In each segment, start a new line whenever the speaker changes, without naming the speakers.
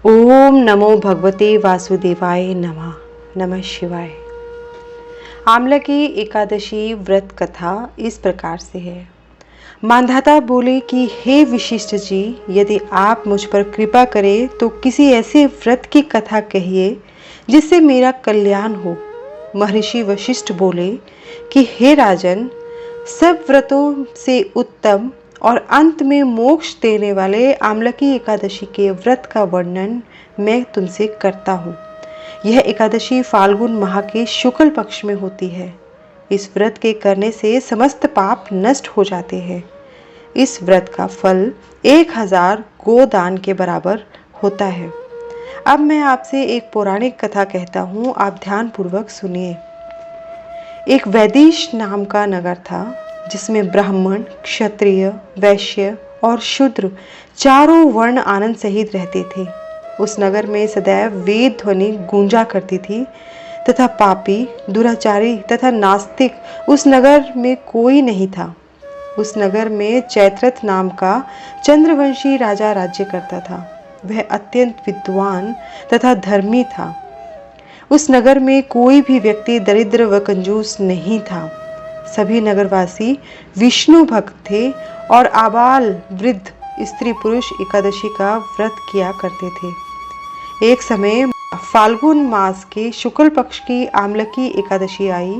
ओम नमो भगवते वासुदेवाय नमः। नमः शिवाय। आमला की एकादशी व्रत कथा इस प्रकार से है। मांधाता बोले कि हे विशिष्ट जी, यदि आप मुझ पर कृपा करें तो किसी ऐसे व्रत की कथा कहिए जिससे मेरा कल्याण हो। महर्षि वशिष्ठ बोले कि हे राजन, सब व्रतों से उत्तम और अंत में मोक्ष देने वाले आमलकी एकादशी के व्रत का वर्णन मैं तुमसे करता हूँ। यह एकादशी फाल्गुन माह के शुक्ल पक्ष में होती है। इस व्रत के करने से समस्त पाप नष्ट हो जाते हैं। इस व्रत का फल 1000 गोदान के बराबर होता है। अब मैं आपसे एक पौराणिक कथा कहता हूँ, आप ध्यान पूर्वक सुनिए। एक वैदिश नाम का नगर था जिसमें ब्राह्मण, क्षत्रिय, वैश्य और शूद्र चारों वर्ण आनंद सहित रहते थे। उस नगर में सदैव वेद ध्वनि गूंजा करती थी तथा पापी, दुराचारी तथा नास्तिक उस नगर में कोई नहीं था। उस नगर में चैत्रथ नाम का चंद्रवंशी राजा राज्य करता था। वह अत्यंत विद्वान तथा धर्मी था। उस नगर में कोई भी व्यक्ति दरिद्र व कंजूस नहीं था। सभी नगरवासी विष्णु भक्त थे और आबाल वृद्ध स्त्री पुरुष एकादशी का व्रत किया करते थे। एक समय फाल्गुन मास के शुक्ल पक्ष की आमलकी एकादशी आई।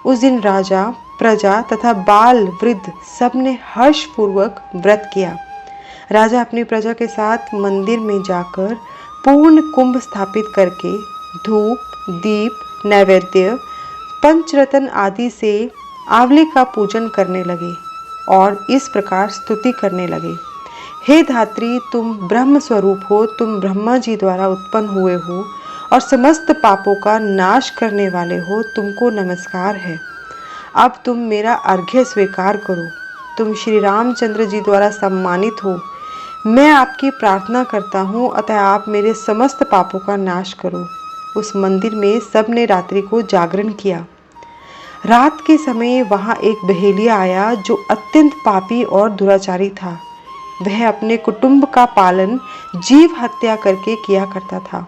उस दिन राजा, प्रजा तथा बाल वृद्ध सबने हर्ष पूर्वक व्रत किया। राजा अपनी प्रजा के साथ मंदिर में जाकर पूर्ण कुंभ स्थापित करके धूप, दीप, नैवेद्य, पंचरत्न आदि से आंवले का पूजन करने लगे और इस प्रकार स्तुति करने लगे। हे धात्री, तुम ब्रह्म स्वरूप हो, तुम ब्रह्मा जी द्वारा उत्पन्न हुए हो और समस्त पापों का नाश करने वाले हो। तुमको नमस्कार है। अब तुम मेरा अर्घ्य स्वीकार करो। तुम श्री रामचंद्र जी द्वारा सम्मानित हो। मैं आपकी प्रार्थना करता हूँ, अतः आप मेरे समस्त पापों का नाश करो। उस मंदिर में सबने रात्रि को जागरण किया। रात के समय वहां एक बहेलिया आया जो अत्यंत पापी और दुराचारी था। वह अपने कुटुंब का पालन जीव हत्या करके किया करता था।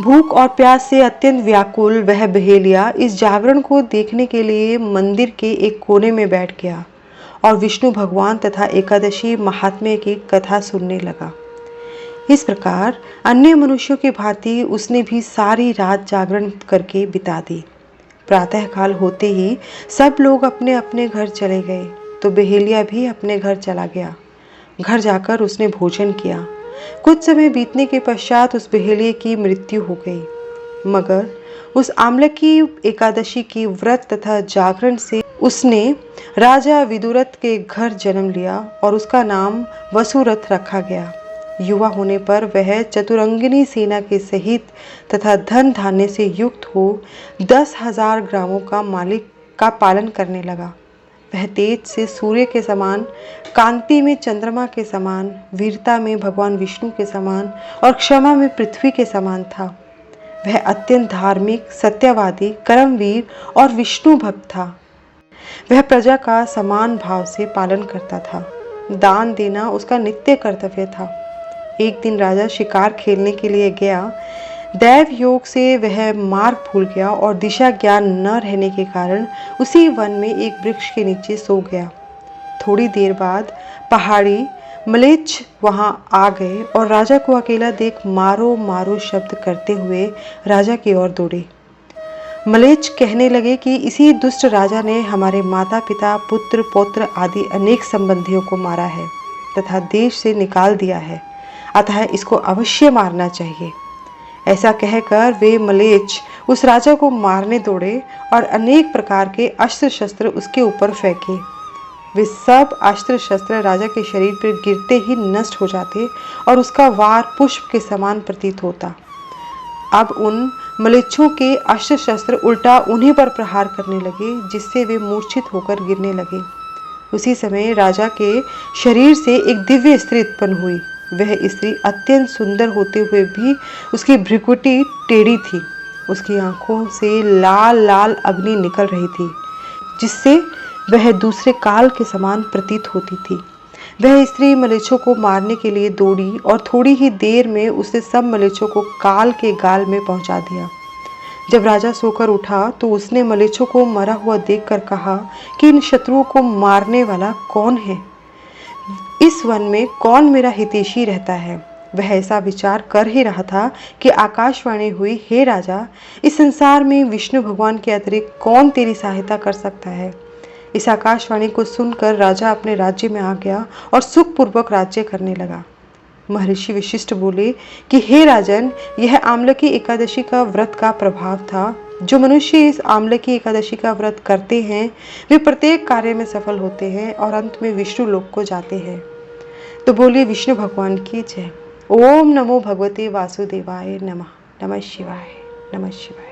भूख और प्यास से अत्यंत व्याकुल वह बहेलिया इस जागरण को देखने के लिए मंदिर के एक कोने में बैठ गया और विष्णु भगवान तथा एकादशी महात्म्य की कथा सुनने लगा। इस प्रकार अन्य मनुष्यों की भांति उसने भी सारी रात जागरण करके बिता दी। प्रातःकाल होते ही सब लोग अपने अपने घर चले गए तो बहेलिया भी अपने घर चला गया। घर जाकर उसने भोजन किया। कुछ समय बीतने के पश्चात उस बहेलिये की मृत्यु हो गई। मगर उस आमलकी एकादशी की व्रत तथा जागरण से उसने राजा विदुरथ के घर जन्म लिया और उसका नाम वसुरथ रखा गया। युवा होने पर वह चतुरंगिनी सेना के सहित तथा धन धान्य से युक्त हो 10,000 ग्रामों का मालिक का पालन करने लगा। वह तेज से सूर्य के समान, कांति में चंद्रमा के समान, वीरता में भगवान विष्णु के समान और क्षमा में पृथ्वी के समान था। वह अत्यंत धार्मिक, सत्यवादी, कर्मवीर और विष्णु भक्त था। वह प्रजा का समान भाव से पालन करता था। दान देना उसका नित्य कर्तव्य था। एक दिन राजा शिकार खेलने के लिए गया। दैव योग से वह मार्ग भूल गया और दिशा ज्ञान न रहने के कारण उसी वन में एक वृक्ष के नीचे सो गया। थोड़ी देर बाद पहाड़ी म्लेच्छ वहां आ गए और राजा को अकेला देख मारो मारो शब्द करते हुए राजा की ओर दौड़े। म्लेच्छ कहने लगे कि इसी दुष्ट राजा ने हमारे माता पिता, पुत्र पौत्र आदि अनेक संबंधियों को मारा है तथा देश से निकाल दिया है, अतः इसको अवश्य मारना चाहिए। ऐसा कहकर वे म्लेच्छ उस राजा को मारने दौड़े और अनेक प्रकार के अस्त्र शस्त्र उसके ऊपर फेंके। वे सब अस्त्र शस्त्र राजा के शरीर पर गिरते ही नष्ट हो जाते और उसका वार पुष्प के समान प्रतीत होता। अब उन म्लेच्छों के अस्त्र शस्त्र उल्टा उन्हीं पर प्रहार करने लगे, जिससे वे मूर्छित होकर गिरने लगे। उसी समय राजा के शरीर से एक दिव्य स्त्री उत्पन्न हुई। वह स्त्री अत्यंत सुंदर होते हुए भी उसकी भ्रुकुटी टेढ़ी थी। उसकी आंखों से लाल लाल अग्नि निकल रही थी, जिससे वह दूसरे काल के समान प्रतीत होती थी। वह स्त्री मलेच्छों को मारने के लिए दौड़ी और थोड़ी ही देर में उसने सब मलेच्छों को काल के गाल में पहुंचा दिया। जब राजा सोकर उठा तो उसने मलेच्छों को मरा हुआ देखकर कहा कि इन शत्रुओं को मारने वाला कौन है? इस वन में कौन मेरा हितैषी रहता है? वह ऐसा विचार कर ही रहा था कि आकाशवाणी हुई, हे राजा, इस संसार में विष्णु भगवान के अतिरिक्त कौन तेरी सहायता कर सकता है? इस आकाशवाणी को सुनकर राजा अपने राज्य में आ गया और सुखपूर्वक राज्य करने लगा। महर्षि वशिष्ठ बोले कि हे राजन, यह आमलकी एकादशी का व्रत का प्रभाव था। जो मनुष्य इस आमलकी एकादशी का व्रत करते हैं वे प्रत्येक कार्य में सफल होते हैं और अंत में विष्णु लोक को जाते हैं। तो बोलिए विष्णु भगवान की जय। ओम नमो भगवते वासुदेवाय नमः। नमः शिवाय। नमः शिवाय।